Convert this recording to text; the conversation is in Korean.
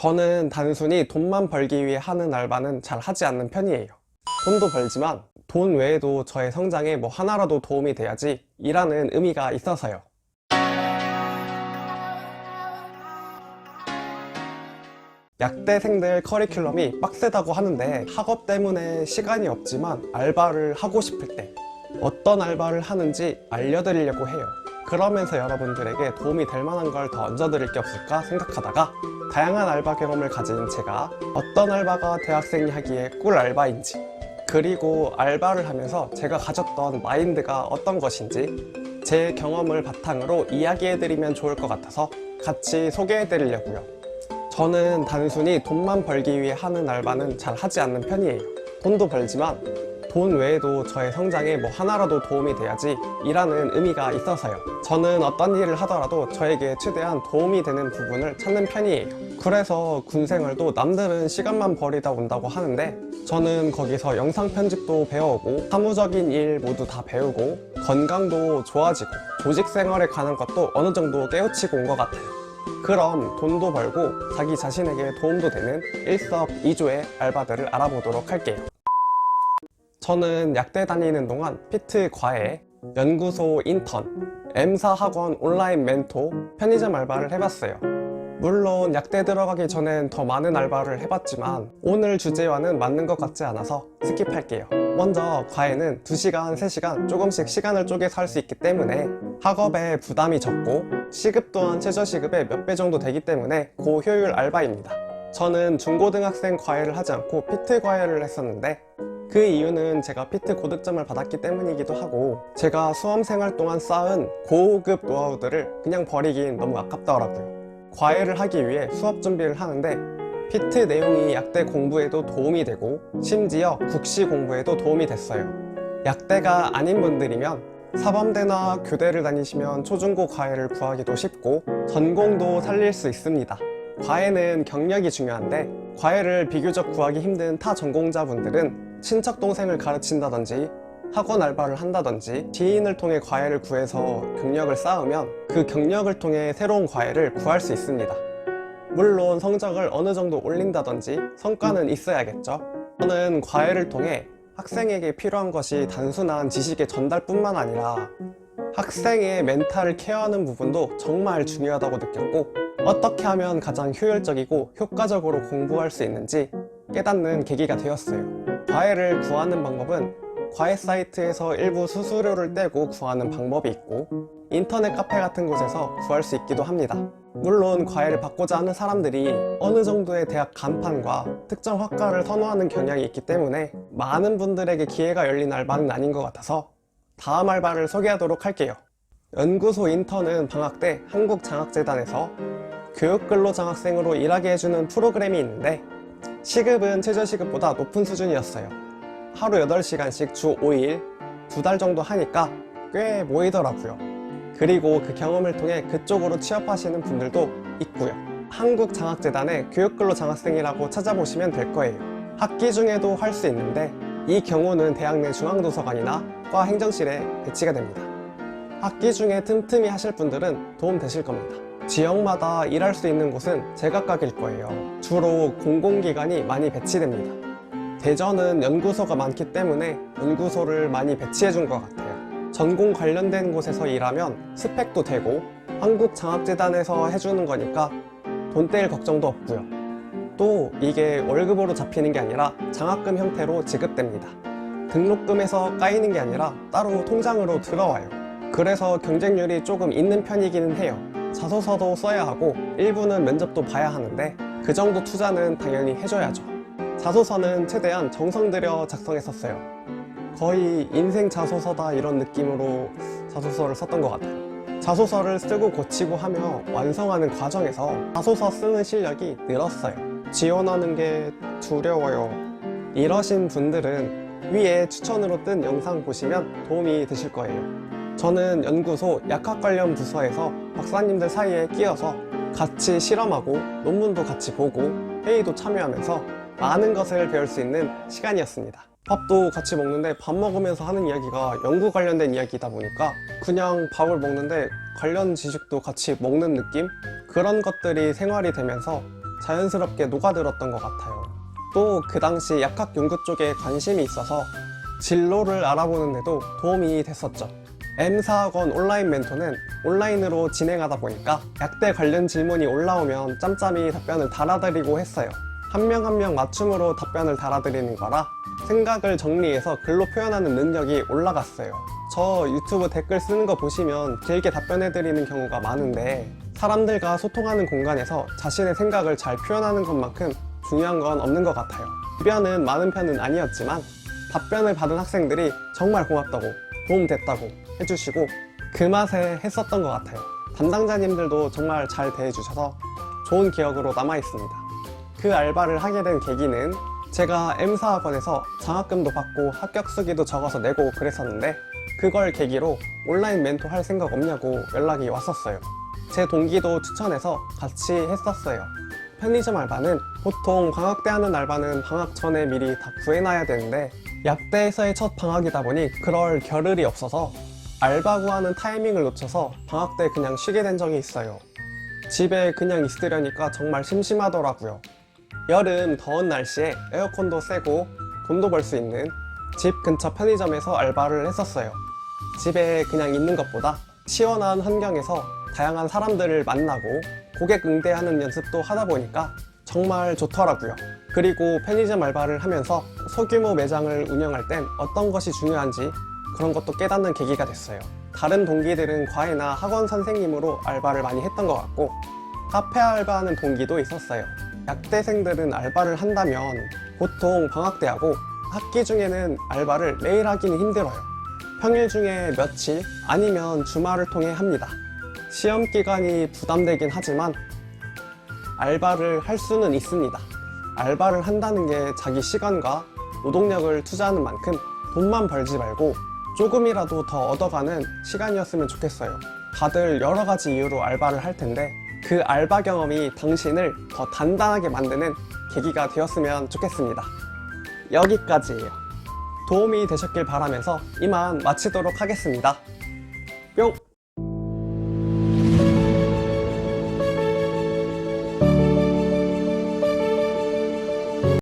저는 단순히 돈만 벌기 위해 하는 알바는 잘 하지 않는 편이에요. 돈도 벌지만 돈 외에도 저의 성장에 뭐 하나라도 도움이 돼야지 일하는 의미가 있어서요. 약대생들 커리큘럼이 빡세다고 하는데 학업 때문에 시간이 없지만 알바를 하고 싶을 때 어떤 알바를 하는지 알려드리려고 해요. 그러면서 여러분들에게 도움이 될 만한 걸 더 얹어드릴 게 없을까 생각하다가 다양한 알바 경험을 가진 제가 어떤 알바가 대학생이 하기에 꿀 알바인지, 그리고 알바를 하면서 제가 가졌던 마인드가 어떤 것인지 제 경험을 바탕으로 이야기해드리면 좋을 것 같아서 같이 소개해드리려고요. 저는 단순히 돈만 벌기 위해 하는 알바는 잘 하지 않는 편이에요. 돈도 벌지만 돈 외에도 저의 성장에 뭐 하나라도 도움이 돼야지 일하는 의미가 있어서요. 저는 어떤 일을 하더라도 저에게 최대한 도움이 되는 부분을 찾는 편이에요. 그래서 군 생활도 남들은 시간만 버리다 온다고 하는데 저는 거기서 영상 편집도 배워오고 사무적인 일 모두 다 배우고 건강도 좋아지고 조직 생활에 관한 것도 어느 정도 깨우치고 온 것 같아요. 그럼 돈도 벌고 자기 자신에게 도움도 되는 일석이조의 알바들을 알아보도록 할게요. 저는 약대 다니는 동안 피트 과외, 연구소 인턴, M사 학원 온라인 멘토, 편의점 알바를 해봤어요. 물론 약대 들어가기 전엔 더 많은 알바를 해봤지만 오늘 주제와는 맞는 것 같지 않아서 스킵할게요. 먼저 과외는 2시간, 3시간 조금씩 시간을 쪼개서 할 수 있기 때문에 학업에 부담이 적고 시급 또한 최저시급의 몇 배 정도 되기 때문에 고효율 알바입니다. 저는 중고등학생 과외를 하지 않고 피트 과외를 했었는데 그 이유는 제가 피트 고득점을 받았기 때문이기도 하고 제가 수험생활 동안 쌓은 고급 노하우들을 그냥 버리긴 너무 아깝더라고요. 과외를 하기 위해 수업 준비를 하는데 피트 내용이 약대 공부에도 도움이 되고 심지어 국시 공부에도 도움이 됐어요. 약대가 아닌 분들이면 사범대나 교대를 다니시면 초중고 과외를 구하기도 쉽고 전공도 살릴 수 있습니다. 과외는 경력이 중요한데 과외를 비교적 구하기 힘든 타 전공자분들은 친척 동생을 가르친다든지 학원 알바를 한다든지 지인을 통해 과외를 구해서 경력을 쌓으면 그 경력을 통해 새로운 과외를 구할 수 있습니다. 물론 성적을 어느 정도 올린다든지 성과는 있어야겠죠. 저는 과외를 통해 학생에게 필요한 것이 단순한 지식의 전달뿐만 아니라 학생의 멘탈을 케어하는 부분도 정말 중요하다고 느꼈고 어떻게 하면 가장 효율적이고 효과적으로 공부할 수 있는지 깨닫는 계기가 되었어요. 과외를 구하는 방법은 과외 사이트에서 일부 수수료를 떼고 구하는 방법이 있고 인터넷 카페 같은 곳에서 구할 수 있기도 합니다. 물론 과외를 받고자 하는 사람들이 어느 정도의 대학 간판과 특정 학과를 선호하는 경향이 있기 때문에 많은 분들에게 기회가 열린 알바는 아닌 것 같아서 다음 알바를 소개하도록 할게요. 연구소 인턴은 방학 때 한국장학재단에서 교육근로장학생으로 일하게 해주는 프로그램이 있는데 시급은 최저시급보다 높은 수준이었어요. 하루 8시간씩 주 5일 2달 정도 하니까 꽤 모이더라고요. 그리고 그 경험을 통해 그쪽으로 취업하시는 분들도 있고요. 한국장학재단의 교육근로장학생이라고 찾아보시면 될 거예요. 학기 중에도 할 수 있는데 이 경우는 대학 내 중앙도서관이나 과 행정실에 배치가 됩니다. 학기 중에 틈틈이 하실 분들은 도움 되실 겁니다. 지역마다 일할 수 있는 곳은 제각각일 거예요. 주로 공공기관이 많이 배치됩니다. 대전은 연구소가 많기 때문에 연구소를 많이 배치해 준 것 같아요. 전공 관련된 곳에서 일하면 스펙도 되고 한국장학재단에서 해주는 거니까 돈 떼일 걱정도 없고요. 또 이게 월급으로 잡히는 게 아니라 장학금 형태로 지급됩니다. 등록금에서 까이는 게 아니라 따로 통장으로 들어와요. 그래서 경쟁률이 조금 있는 편이기는 해요. 자소서도 써야 하고 일부는 면접도 봐야 하는데 그 정도 투자는 당연히 해줘야죠. 자소서는 최대한 정성 들여 작성했었어요. 거의 인생 자소서다 이런 느낌으로 자소서를 썼던 것 같아요. 자소서를 쓰고 고치고 하며 완성하는 과정에서 자소서 쓰는 실력이 늘었어요. 지원하는 게 두려워요. 이러신 분들은 위에 추천으로 뜬 영상 보시면 도움이 되실 거예요. 저는 연구소 약학 관련 부서에서 박사님들 사이에 끼어서 같이 실험하고 논문도 같이 보고 회의도 참여하면서 많은 것을 배울 수 있는 시간이었습니다. 밥도 같이 먹는데 밥 먹으면서 하는 이야기가 연구 관련된 이야기다 보니까 그냥 밥을 먹는데 관련 지식도 같이 먹는 느낌? 그런 것들이 생활이 되면서 자연스럽게 녹아들었던 것 같아요. 또 그 당시 약학 연구 쪽에 관심이 있어서 진로를 알아보는데도 도움이 됐었죠. M사학원 온라인 멘토는 온라인으로 진행하다 보니까 약대 관련 질문이 올라오면 짬짬이 답변을 달아드리고 했어요. 한 명 한 명 맞춤으로 답변을 달아드리는 거라 생각을 정리해서 글로 표현하는 능력이 올라갔어요. 저 유튜브 댓글 쓰는 거 보시면 길게 답변해드리는 경우가 많은데 사람들과 소통하는 공간에서 자신의 생각을 잘 표현하는 것만큼 중요한 건 없는 것 같아요. 답변은 많은 편은 아니었지만 답변을 받은 학생들이 정말 고맙다고 도움됐다고 해주시고 그 맛에 했었던 것 같아요. 담당자님들도 정말 잘 대해주셔서 좋은 기억으로 남아있습니다. 그 알바를 하게 된 계기는 제가 M사학원에서 장학금도 받고 합격 수기도 적어서 내고 그랬었는데 그걸 계기로 온라인 멘토 할 생각 없냐고 연락이 왔었어요. 제 동기도 추천해서 같이 했었어요. 편의점 알바는 보통 방학 때 하는 알바는 방학 전에 미리 다 구해놔야 되는데 약대에서의 첫 방학이다 보니 그럴 겨를이 없어서 알바 구하는 타이밍을 놓쳐서 방학 때 그냥 쉬게 된 적이 있어요. 집에 그냥 있으려니까 정말 심심하더라고요. 여름 더운 날씨에 에어컨도 쐬고 돈도 벌 수 있는 집 근처 편의점에서 알바를 했었어요. 집에 그냥 있는 것보다 시원한 환경에서 다양한 사람들을 만나고 고객 응대하는 연습도 하다 보니까 정말 좋더라고요. 그리고 편의점 알바를 하면서 소규모 매장을 운영할 땐 어떤 것이 중요한지 그런 것도 깨닫는 계기가 됐어요. 다른 동기들은 과외나 학원 선생님으로 알바를 많이 했던 것 같고 카페 알바하는 동기도 있었어요. 약대생들은 알바를 한다면 보통 방학 때 하고 학기 중에는 알바를 매일 하기는 힘들어요. 평일 중에 며칠 아니면 주말을 통해 합니다. 시험 기간이 부담되긴 하지만 알바를 할 수는 있습니다. 알바를 한다는 게 자기 시간과 노동력을 투자하는 만큼 돈만 벌지 말고 조금이라도 더 얻어가는 시간이었으면 좋겠어요. 다들 여러 가지 이유로 알바를 할 텐데 그 알바 경험이 당신을 더 단단하게 만드는 계기가 되었으면 좋겠습니다. 여기까지예요. 도움이 되셨길 바라면서 이만 마치도록 하겠습니다. 뿅!